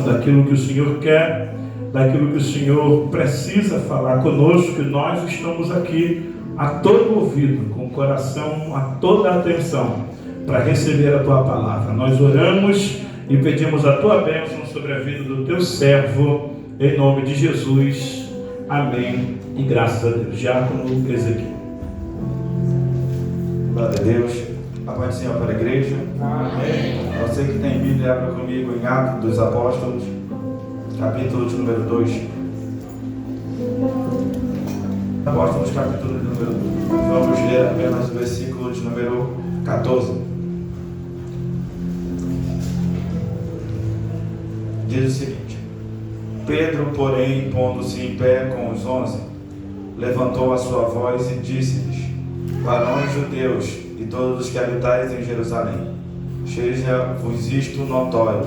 daquilo que o Senhor quer, daquilo que o Senhor precisa falar conosco, e nós estamos aqui a todo ouvido, com o coração a toda a atenção, para receber a Tua palavra. Nós oramos e pedimos a Tua bênção sobre a vida do Teu servo, em nome de Jesus. Amém. E graças a Deus. Diácono Ezequiel. Glória a Deus. A paz do Senhor para a igreja. Amém. Você que tem Bíblia, abra comigo em Atos dos Apóstolos, capítulo de número 2. Apóstolos, capítulo de número 2. Vamos ler apenas o versículo de número 14. Diz o seguinte: Pedro, porém, pondo-se em pé com os 11, levantou a sua voz e disse-lhes: Varões judeus e todos os que habitais em Jerusalém, seja-vos isto notório,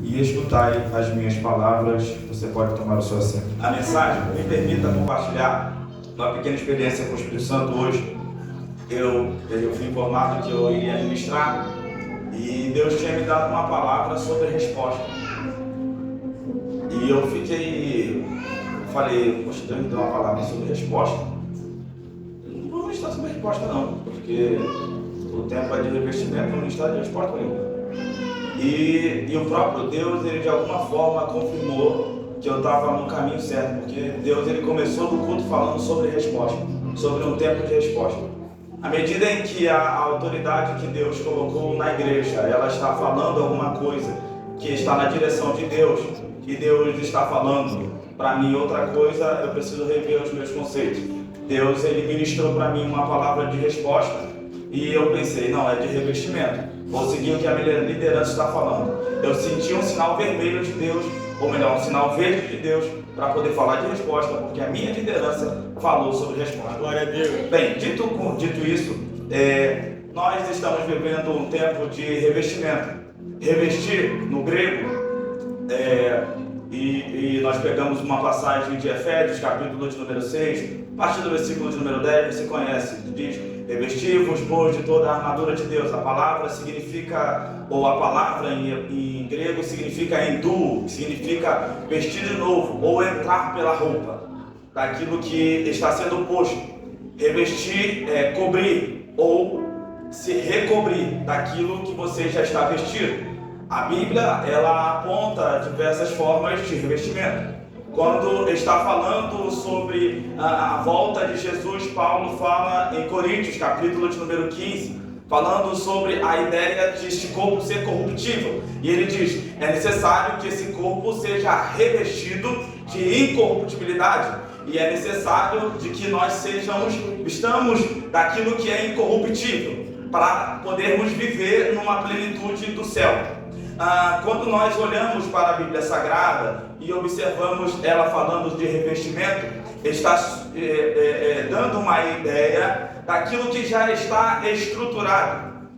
e escutai as minhas palavras. Você pode tomar o seu assento. A mensagem me permita compartilhar uma pequena experiência com o Espírito Santo hoje. Eu fui informado que eu iria ministrar, e Deus tinha me dado uma palavra sobre resposta. E eu falei, poxa, Deus me deu uma palavra sobre resposta. Eu não vou ministrar sobre resposta não, porque o tempo é de revestimento, não ministrar de resposta nenhuma. E o próprio Deus, ele de alguma forma confirmou que eu estava no caminho certo, porque Deus, ele começou no culto falando sobre resposta, sobre um tempo de resposta. À medida em que a autoridade que Deus colocou na igreja, ela está falando alguma coisa que está na direção de Deus, e Deus está falando para mim outra coisa, eu preciso rever os meus conceitos. Deus, ele ministrou para mim uma palavra de resposta, e eu pensei, não, é de revestimento, vou seguir o que a minha liderança está falando. Eu senti um sinal vermelho de Deus, ou melhor, um sinal verde de Deus, para poder falar de resposta, porque a minha liderança falou sobre resposta. Glória a Deus. Bem, dito isso, nós estamos vivendo um tempo de revestimento. Revestir, no grego, e nós pegamos uma passagem de Efésios, capítulo de número 6, a partir do versículo de número 10, você conhece, diz: revestivos, pois, de toda a armadura de Deus. A palavra significa, ou a palavra em grego significa enduo, significa vestir de novo, ou entrar pela roupa, daquilo que está sendo posto. Revestir é cobrir, ou se recobrir daquilo que você já está vestido. A Bíblia, ela aponta diversas formas de revestimento. Quando está falando sobre a volta de Jesus, Paulo fala em Coríntios, capítulo de número 15, falando sobre a ideia de este corpo ser corruptível. E ele diz: é necessário que esse corpo seja revestido de incorruptibilidade. E é necessário de que nós estamos daquilo que é incorruptível, para podermos viver numa plenitude do céu. Quando nós olhamos para a Bíblia Sagrada e observamos ela falando de revestimento, está dando uma ideia daquilo que já está estruturado.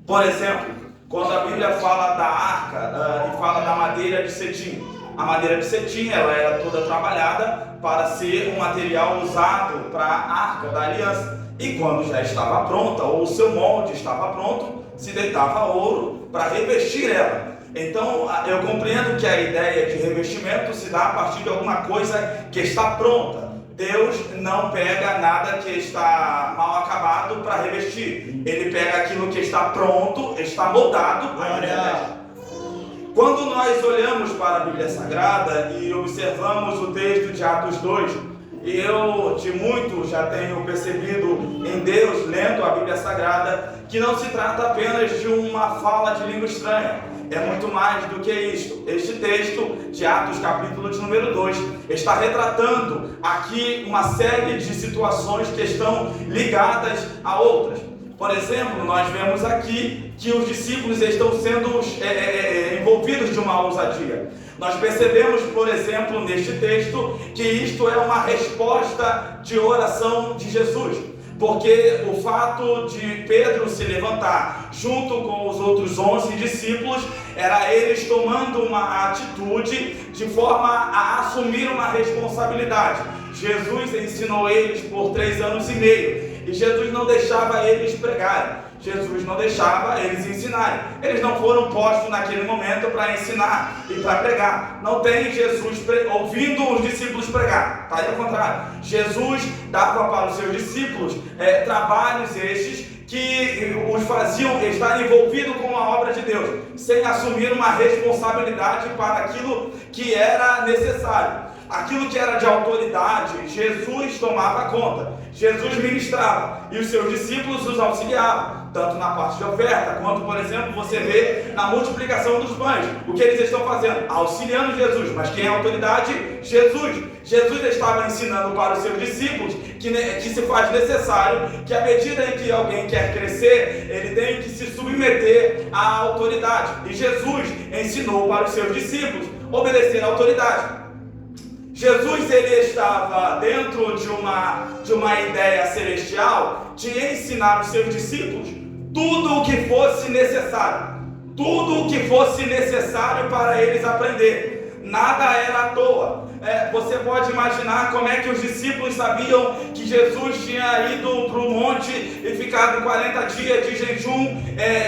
Por exemplo, quando a Bíblia fala da arca e fala da madeira de cetim, a madeira de cetim, ela era toda trabalhada para ser um material usado para a arca da aliança. E quando já estava pronta, ou o seu molde estava pronto, se deitava ouro para revestir ela. Então, eu compreendo que a ideia de revestimento se dá a partir de alguma coisa que está pronta. Deus não pega nada que está mal acabado para revestir. Ele pega aquilo que está pronto, está moldado para revestir. Quando nós olhamos para a Bíblia Sagrada e observamos o texto de Atos 2, e eu de muito já tenho percebido em Deus, lendo a Bíblia Sagrada, que não se trata apenas de uma fala de língua estranha. É muito mais do que isso. Este texto de Atos, capítulo de número 2, está retratando aqui uma série de situações que estão ligadas a outras. Por exemplo, nós vemos aqui que os discípulos estão sendo envolvidos de uma ousadia. Nós percebemos, por exemplo, neste texto, que isto é uma resposta de oração de Jesus. Porque o fato de Pedro se levantar junto com os outros 11 discípulos era eles tomando uma atitude de forma a assumir uma responsabilidade. Jesus ensinou eles por 3 anos e meio e Jesus não deixava eles pregarem. Jesus não deixava eles ensinarem. Eles não foram postos naquele momento para ensinar e para pregar. Não tem Jesus ouvindo os discípulos pregar. Está aí ao contrário. Jesus dava para os seus discípulos trabalhos estes que os faziam estar envolvidos com a obra de Deus, sem assumir uma responsabilidade para aquilo que era necessário. Aquilo que era de autoridade, Jesus tomava conta, Jesus ministrava e os seus discípulos os auxiliavam, tanto na parte de oferta, quanto, por exemplo, você vê na multiplicação dos pães. O que eles estão fazendo? Auxiliando Jesus. Mas quem é a autoridade? Jesus. Jesus estava ensinando para os seus discípulos que se faz necessário que, à medida em que alguém quer crescer, ele tem que se submeter à autoridade. E Jesus ensinou para os seus discípulos obedecer à autoridade. Jesus, ele estava dentro de uma ideia celestial de ensinar os seus discípulos tudo o que fosse necessário. Tudo o que fosse necessário para eles aprender. Nada era à toa. Você pode imaginar como é que os discípulos sabiam que Jesus tinha ido para o monte e ficado 40 dias de jejum,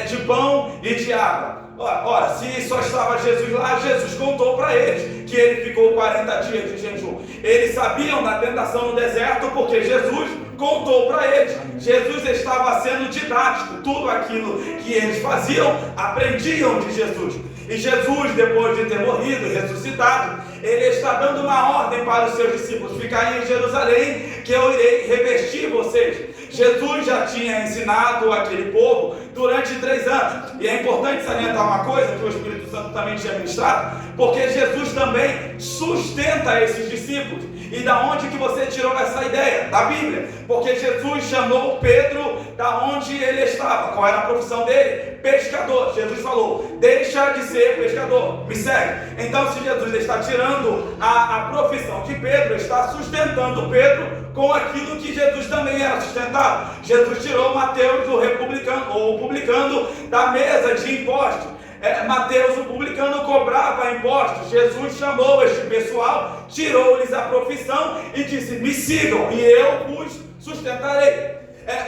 de pão e de água. Ora, se só estava Jesus lá, Jesus contou para eles que ele ficou 40 dias de jejum. Eles sabiam da tentação no deserto porque Jesus contou para eles. Jesus estava sendo didático. Tudo aquilo que eles faziam, aprendiam de Jesus. E Jesus, depois de ter morrido e ressuscitado, ele está dando uma ordem para os seus discípulos: ficarem em Jerusalém, que eu irei revestir vocês. Jesus já tinha ensinado aquele povo durante 3 anos. E é importante salientar uma coisa que o Espírito Santo também tinha ministrado, porque Jesus também sustenta esses discípulos. E da onde que você tirou essa ideia? Da Bíblia. Porque Jesus chamou Pedro da onde ele estava. Qual era a profissão dele? Pescador. Jesus falou: deixa de ser pescador, me segue. Então, se Jesus está tirando a profissão de Pedro, está sustentando Pedro com aquilo que Jesus também era sustentado. Jesus tirou Mateus, o publicano, da mesa de impostos. Mateus, o publicano, cobrava impostos. Jesus chamou este pessoal, tirou-lhes a profissão e disse: me sigam e eu os sustentarei.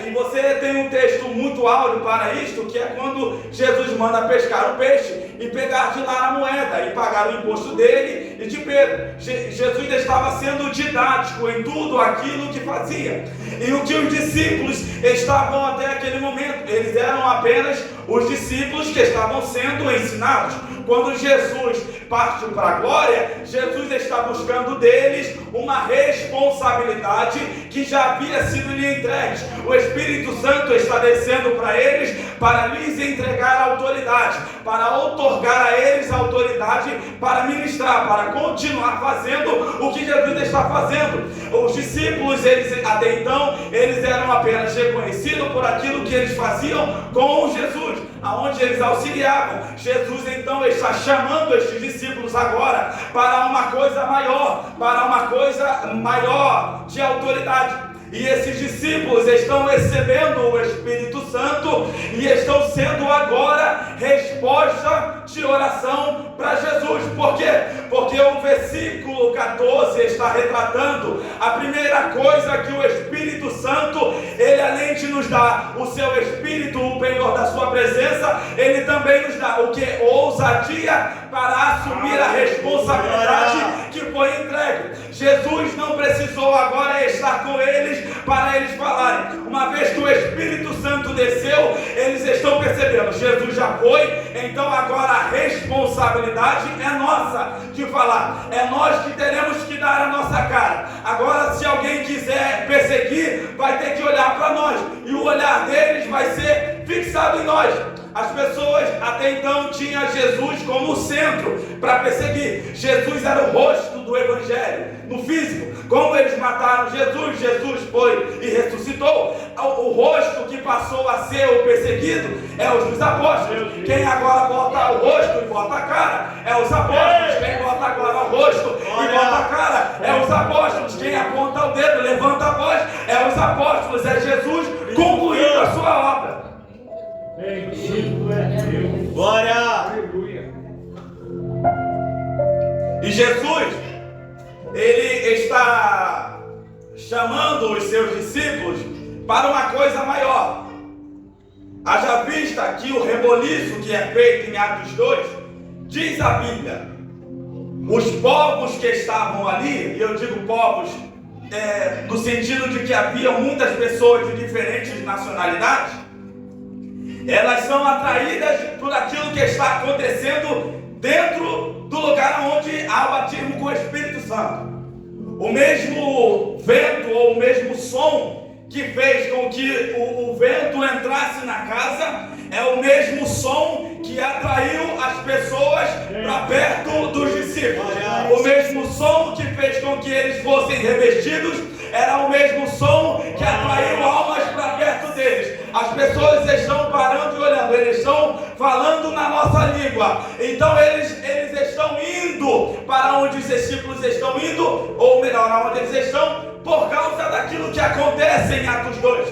E você tem um texto muito áureo para isto, que é quando Jesus manda pescar o peixe e pegar de lá a moeda e pagar o imposto dele e de Pedro. Jesus estava sendo didático em tudo aquilo que fazia. E o que os discípulos estavam até aquele momento, eles eram apenas os discípulos que estavam sendo ensinados. Quando Jesus partiu para a glória, Jesus está buscando deles uma responsabilidade que já havia sido lhe entregue. O Espírito Santo está descendo para eles para lhes entregar a autoridade, para outorgar a eles a autoridade para ministrar, para continuar fazendo o que Jesus está fazendo. Os discípulos, eles até então, eles eram apenas reconhecidos por aquilo que eles faziam com Jesus, aonde eles auxiliavam. Jesus então está chamando estes discípulos agora para uma coisa maior de autoridade. E esses discípulos estão recebendo o Espírito Santo e estão sendo agora resposta de oração para Jesus. Por quê? Porque o versículo 14 está retratando a primeira coisa que o Espírito Santo, ele além de nos dar o seu Espírito, o penhor da sua presença, ele também nos dá o que? Ousadia para assumir a responsabilidade que foi entregue. Jesus não precisou agora estar com eles para eles falarem. Uma vez que o Espírito Santo desceu, eles estão percebendo: Jesus já foi, então agora a responsabilidade é nossa de falar. É nós que teremos que dar a nossa cara. Agora, se alguém quiser perseguir, vai ter que olhar para nós, e o olhar deles vai ser fixado em nós. As pessoas até então tinham Jesus como centro para perseguir. Jesus era o rosto do Evangelho, no físico. Como eles mataram Jesus, Jesus foi e ressuscitou. O rosto que passou a ser o perseguido é os dos apóstolos. Quem agora bota o rosto e bota a cara é os apóstolos. Quem bota agora o rosto e bota a cara é os apóstolos. Quem aponta o dedo, levanta a voz, é os apóstolos. É Jesus concluindo a sua obra. Bendito é Deus. Glória! Aleluia. E Jesus, ele está chamando os seus discípulos para uma coisa maior. Haja vista que o reboliço que é feito em Atos 2, diz a Bíblia, os povos que estavam ali, e eu digo povos no sentido de que havia muitas pessoas de diferentes nacionalidades, elas são atraídas por aquilo que está acontecendo dentro do lugar onde há o batismo com o Espírito Santo. O mesmo vento ou o mesmo som que fez com que o vento entrasse na casa é o mesmo som que atraiu as pessoas para perto dos discípulos. O mesmo som que fez com que eles fossem revestidos era o mesmo som que atraiu almas para perto deles. As pessoas estão parando e olhando, eles estão falando na nossa língua. Então eles estão indo para onde os discípulos estão indo, ou melhor, aonde eles estão, por causa daquilo que acontece em Atos 2.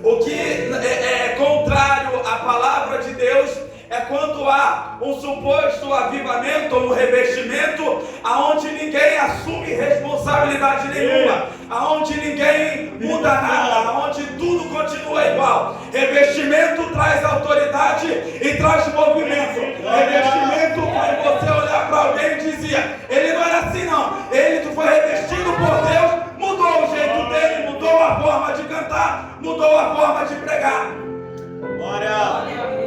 O que é contrário à palavra de Deus é quando há um suposto avivamento, um revestimento, aonde ninguém assume responsabilidade nenhuma, aonde ninguém muda nada, aonde tudo continua igual. Revestimento traz autoridade e traz movimento. Revestimento faz você olhar para alguém e dizer, ele não era assim não, ele foi revestido por Deus, mudou o jeito dele, mudou a forma de cantar, mudou a forma de pregar.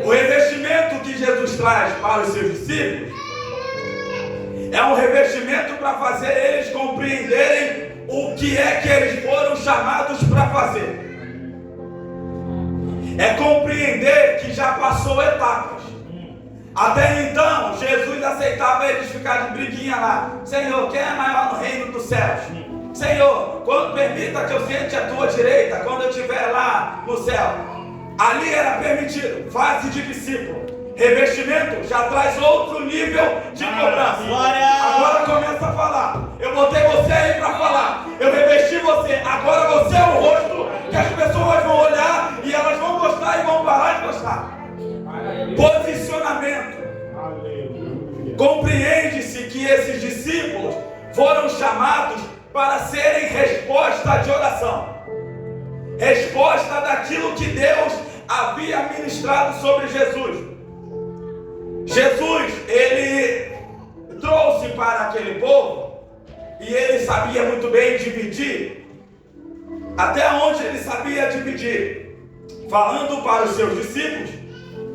O revestimento que Jesus traz para os seus discípulos é um revestimento para fazer eles compreenderem o que é que eles foram chamados para fazer. É compreender que já passou etapas. Até então, Jesus aceitava eles ficar de briguinha lá. Senhor, quem é maior no reino dos céus? Senhor, quando permita que eu sente à tua direita, quando eu estiver lá no céu. Ali era permitido, fase de discípulo. Revestimento já traz outro nível de cobrança. Agora começa a falar. Eu botei você aí para falar. Eu revesti você. Agora você é o rosto que as pessoas vão olhar e elas vão gostar e vão parar de gostar. Posicionamento. Compreende-se que esses discípulos foram chamados para serem resposta de oração. Resposta daquilo que Deus havia ministrado sobre Jesus. Jesus, ele trouxe para aquele povo, e ele sabia muito bem dividir, até onde ele sabia dividir, falando para os seus discípulos,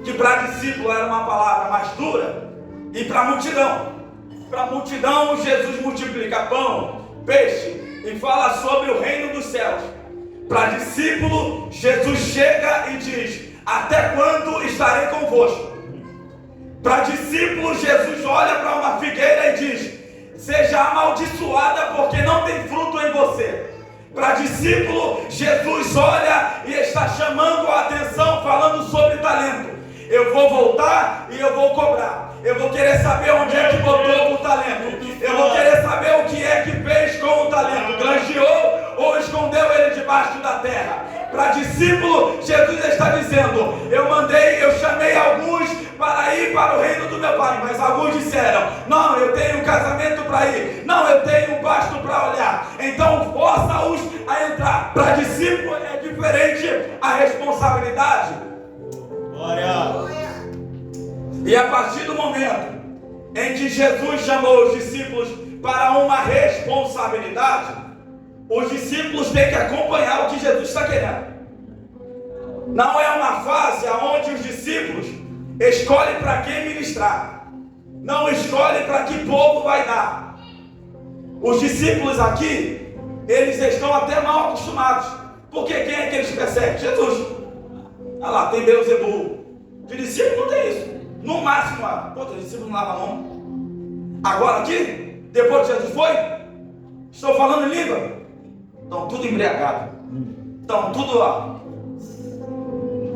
que para discípulo era uma palavra mais dura, e para a multidão Jesus multiplica pão, peixe, e fala sobre o reino dos céus. Para discípulo, Jesus chega e diz, até quando estarei convosco? Para discípulo, Jesus olha para uma figueira e diz, seja amaldiçoada porque não tem fruto em você. Para discípulo, Jesus olha e está chamando a atenção, falando sobre talento. Eu vou voltar e eu vou cobrar. Eu vou querer saber onde é que botou o talento. Eu vou querer saber o que é que fez com o talento. Granjeou ou escondeu ele debaixo da terra? Para discípulo, Jesus está dizendo, eu chamei alguns para ir para o reino do meu pai, mas alguns disseram, não, eu tenho um casamento para ir, não, eu tenho um pasto para olhar, então força-os a entrar. Para discípulo é diferente a responsabilidade. Glória. E a partir do momento em que Jesus chamou os discípulos para uma responsabilidade, os discípulos têm que acompanhar o que Jesus está querendo. Não é uma fase onde os discípulos escolhem para quem ministrar, não escolhem para que povo vai dar. Os discípulos aqui, eles estão até mal acostumados, porque quem é que eles perseguem? Jesus. Olha lá, tem Beelzebul. De discípulo não tem isso. No máximo, o discípulo não lava a mão. Agora aqui, depois que Jesus foi, estou falando em língua. Estão tudo embriagado. Estão tudo lá.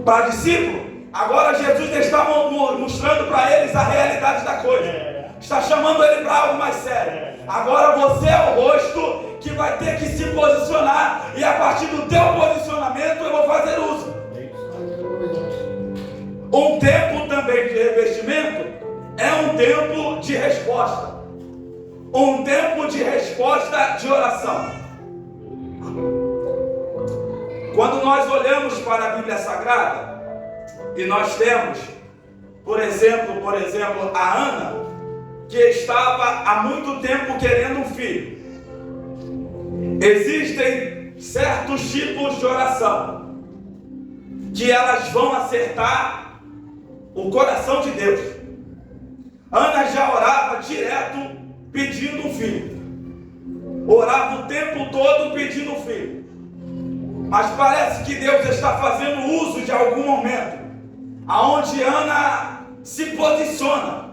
Para discípulo, agora Jesus está mostrando para eles a realidade da coisa. Está chamando ele para algo mais sério. Agora você é o rosto que vai ter que se posicionar. E a partir do teu posicionamento eu vou fazer uso. Um tempo também de revestimento é um tempo de resposta. Um tempo de resposta de oração. Quando nós olhamos para a Bíblia Sagrada E nós temos, por exemplo, a Ana, que estava há muito tempo querendo um filho. Existem certos tipos de oração que elas vão acertar o coração de Deus. Ana já orava direto pedindo um filho. Orava o tempo todo pedindo um filho. Mas parece que Deus está fazendo uso de algum momento aonde Ana se posiciona.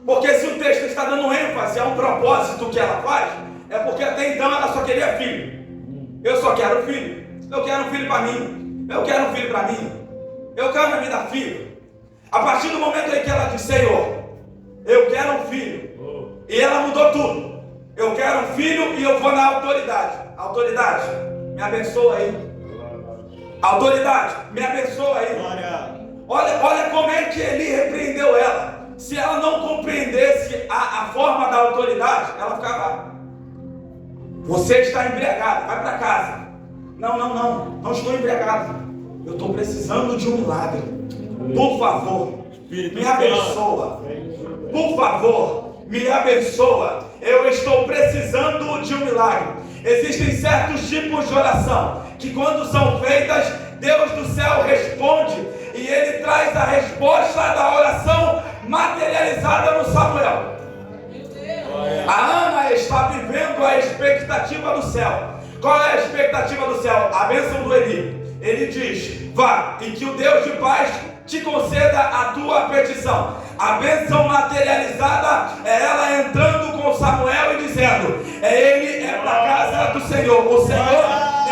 Porque se o texto está dando ênfase a um propósito que ela faz, é porque até então ela só queria filho. Eu só quero filho. Eu quero um filho para mim. Eu quero um filho para mim. Eu quero me dar filho. A partir do momento em que ela disse, Senhor, eu quero um filho. E ela mudou tudo. Eu quero um filho e eu vou na autoridade. Autoridade, me abençoa aí. Autoridade, me abençoa aí. Olha como é que ele repreendeu ela. Se ela não compreendesse a forma da autoridade, ela ficava: você está embriagado, vai para casa. Não estou embriagado. Eu estou precisando de um milagre. Por favor, me abençoa. Por favor, me abençoa. Eu estou precisando de um milagre. Existem certos tipos de oração que, quando são feitas, Deus do céu responde, e Ele traz a resposta da oração materializada no Samuel. A Ana está vivendo a expectativa do céu. Qual é a expectativa do céu? A bênção do Eli. Ele diz: vá, e que o Deus de paz te conceda a tua petição. A bênção materializada é ela entrando com Samuel e dizendo: ele é para a casa do Senhor. O Senhor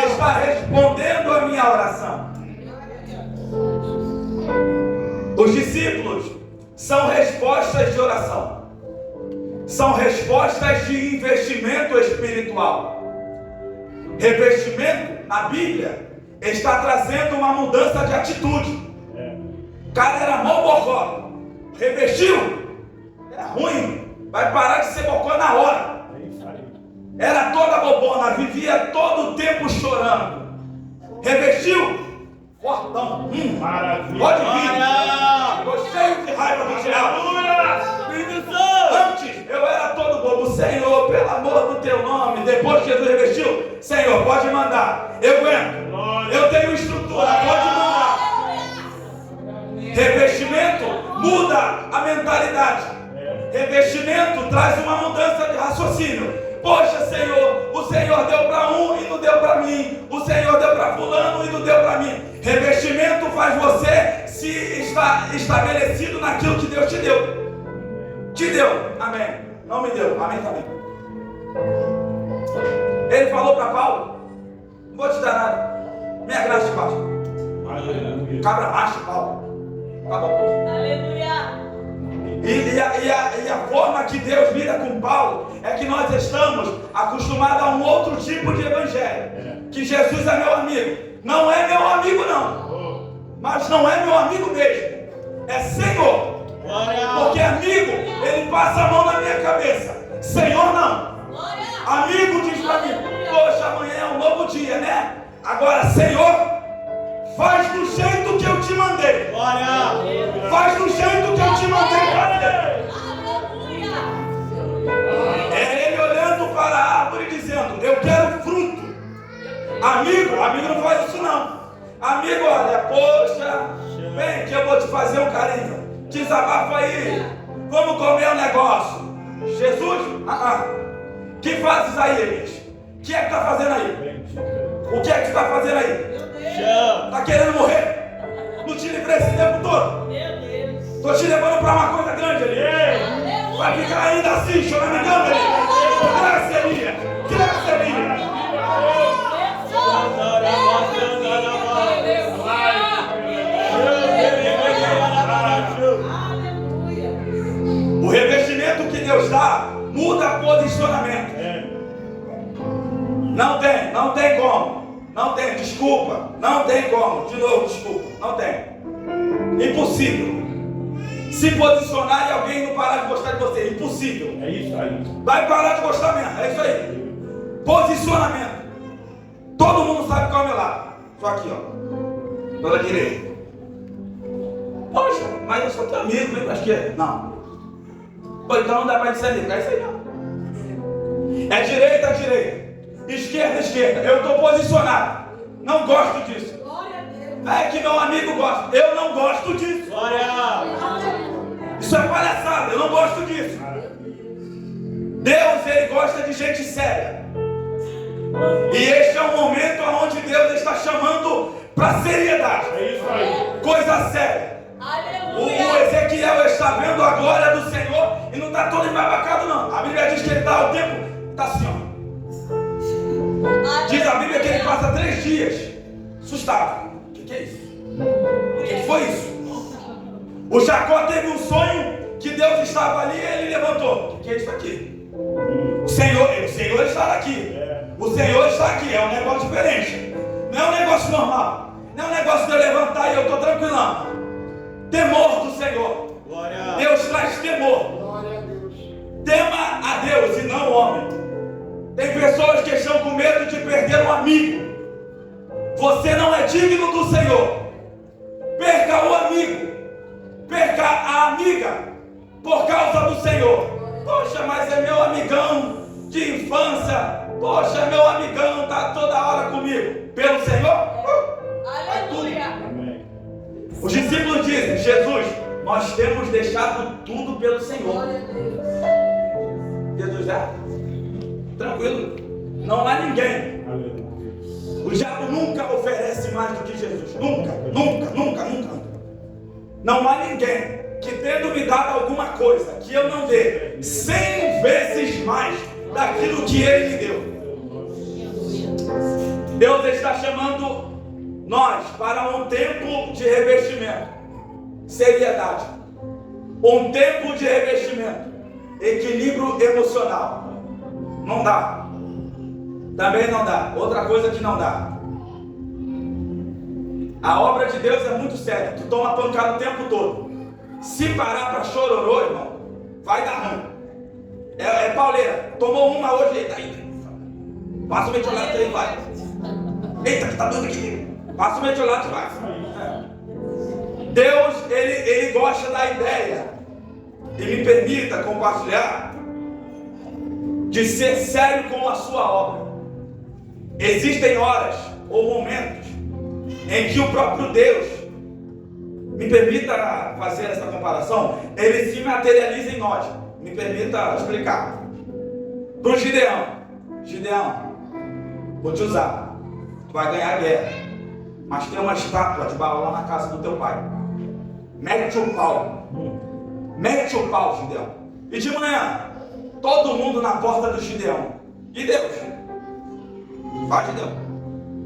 está respondendo a minha oração. Os discípulos são respostas de oração. São respostas de investimento espiritual. Revestimento, na Bíblia, está trazendo uma mudança de atitude. O cara era mó bocó, revestiu, era ruim, vai parar de ser bocó na hora. Era toda bobona, vivia todo o tempo chorando. Revestiu, fortão, Maravilha. pode vir. Estou cheio de raiva do diabo. Antes eu era todo bobo. Senhor, pelo amor do teu nome, depois que Jesus revestiu, Senhor, pode mandar. Eu aguento. Eu tenho estrutura, pode mandar. Revestimento muda a mentalidade. Revestimento traz uma mudança de raciocínio. Poxa, Senhor, o Senhor deu para um e não deu para mim. O Senhor deu para fulano e não deu para mim. Revestimento faz você se estar estabelecido naquilo que Deus te deu. Te deu, amém. Não me deu, amém também. Ele falou para Paulo: não vou te dar nada, minha graça te basta. Cabra macho, Paulo. Tá bom. Aleluia. E a forma que Deus lida com Paulo é que nós estamos acostumados a um outro tipo de evangelho. Que Jesus é meu amigo. Não é meu amigo não, mas não é meu amigo mesmo. É Senhor. Porque amigo, ele passa a mão na minha cabeça. Senhor não. Amigo diz para mim: poxa, amanhã é um novo dia, né? Agora, Senhor, faz do jeito que eu te mandei. Faz do jeito que eu te mandei fazer. É ele olhando para a árvore dizendo: eu quero fruto. Amigo não faz isso não. Amigo, olha, poxa, vem que eu vou te fazer um carinho. Desabafa aí. Vamos comer um negócio. Jesus? Que fazes aí, Elias? O que é que está fazendo aí? O que é que está fazendo aí? Está querendo morrer? Não te livrei esse tempo todo? Estou te levando para uma coisa grande, Elias. Vai ficar ainda assim, choramingando, Elias. Cresce, Elias. Cresce, Elias. O revestimento que Deus dá muda posicionamento. Não tem como. Não tem, desculpa. Não tem como. De novo, desculpa. Não tem. Impossível. Se posicionar e alguém não parar de gostar de você. Impossível. É isso aí. Vai parar de gostar mesmo. É isso aí. Posicionamento. Todo mundo sabe qual é o meu lado. Só aqui, ó. Toda direita. Poxa, mas eu sou teu amigo, vem pra esquerda. Não. Ou então não dá pra ser amigo. É isso aí não. É direita, direita. Esquerda, esquerda. Eu estou posicionado. Não gosto disso. É que meu amigo gosta. Eu não gosto disso. Glória! Isso é palhaçada. Eu não gosto disso. Deus, Ele gosta de gente séria. E este é um momento onde Deus está chamando para seriedade. É isso aí. Coisa séria. O Ezequiel está vendo a glória do Senhor e não está todo embabacado não. A Bíblia diz que ele está ao tempo, está assim, ó. Diz a Bíblia que ele passa 3 dias assustado. O que é isso? O que foi isso? O Jacó teve um sonho que Deus estava ali e ele levantou. O que é isso aqui? O Senhor está aqui. O Senhor está aqui. É um negócio diferente. Não é um negócio normal. Não é um negócio de eu levantar e eu estou tranquilão. Temor do Senhor. Glória. Deus traz temor. Glória a Deus. Tema a Deus e não o homem. Tem pessoas que estão com medo de perder um amigo. Você não é digno do Senhor. Perca o amigo. Perca a amiga por causa do Senhor. Poxa, mas é meu amigão de infância. Poxa, meu amigão está toda hora comigo. Pelo Senhor? Aleluia. Amém. Os discípulos dizem: Jesus, nós temos deixado tudo pelo Senhor. Jesus é tranquilo. Não há ninguém. Aleluia. O diabo nunca oferece mais do que Jesus. Nunca, nunca, nunca, nunca. Não há ninguém que, tendo me dado alguma coisa que eu não dê 100 vezes mais daquilo que Ele me deu. Deus está chamando nós para um tempo de revestimento, seriedade, um tempo de revestimento, equilíbrio emocional. Não dá. Também não dá. Outra coisa que não dá. A obra de Deus é muito séria. Tu toma pancada o tempo todo. Se parar para chororô, irmão, vai dar ruim. É pauleira. Tomou uma hoje, eita, eita. Passa o metiolate aí, vai. Eita, que tá doendo aqui. Passa o metiolate e vai. Deus, ele gosta da ideia. E me permita compartilhar de ser sério com a sua obra. Existem horas ou momentos em que o próprio Deus, me permita fazer essa comparação, ele se materializa em nós. Me permita explicar. Para o Gideão, vou te usar. Tu vai ganhar a guerra, mas tem uma estátua de Baal lá na casa do teu pai. Mete o pau, Gideão. E de manhã, todo mundo na porta do Gideão. E Deus? Vai, Gideão.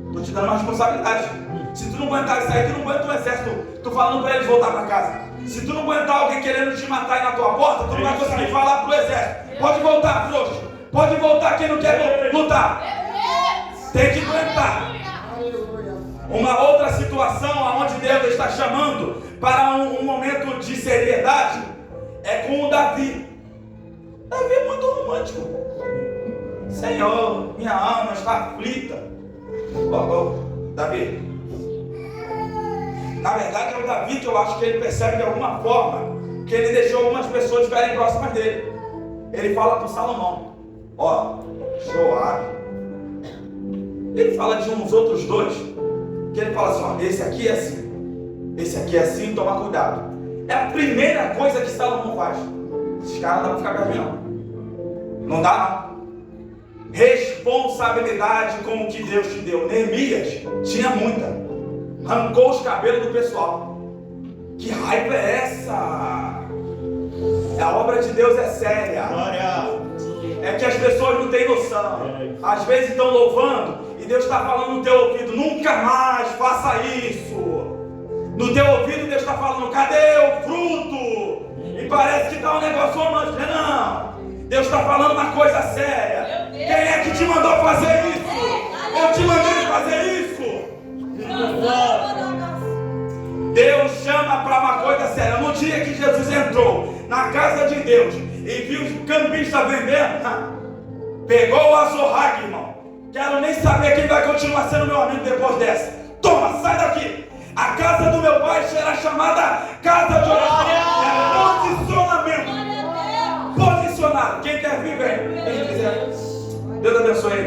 Estou te dando uma responsabilidade. Se tu não aguentar isso aí, tu não aguenta o exército. Tu falando para eles voltar para casa. Se tu não aguentar alguém querendo te matar aí na tua porta, tu não vai conseguir falar pro exército. Pode voltar, frouxo. Pode voltar quem não quer lutar. Tem que aguentar. Uma outra situação onde Deus está chamando para um momento de seriedade é com o Davi. Davi é muito romântico. Senhor, minha alma está aflita. Davi. Na verdade é o Davi que eu acho que ele percebe de alguma forma que ele deixou algumas pessoas ficarem próximas dele. Ele fala para o Salomão: ó, Joabe. Ele fala de uns outros dois, que ele fala assim: ó, esse aqui é assim, esse aqui é assim, toma cuidado. É a primeira coisa que Salomão faz. Esses caras não dá para ficar perto, não dá não. Responsabilidade com o que Deus te deu. Neemias tinha muita. Arrancou os cabelos do pessoal. Que raiva é essa? A obra de Deus é séria. Glória. É que as pessoas não têm noção. Às vezes estão louvando e Deus está falando no teu ouvido: nunca mais faça isso. No teu ouvido Deus está falando: cadê o fruto? E parece que está um negócio romântico. Não. Deus está falando uma coisa séria. Quem é que te mandou fazer isso? Eu te mandei fazer isso. Deus chama para uma coisa séria. No dia que Jesus entrou na casa de Deus e viu os cambistas vendendo, pegou o azorrague, irmão. Quero nem saber quem vai continuar sendo meu amigo depois dessa. Toma, sai daqui. A casa do meu pai será chamada casa de oração. É posicionamento. Posicionado. Quem quer vir, vem. Quem quiser. Deus abençoe.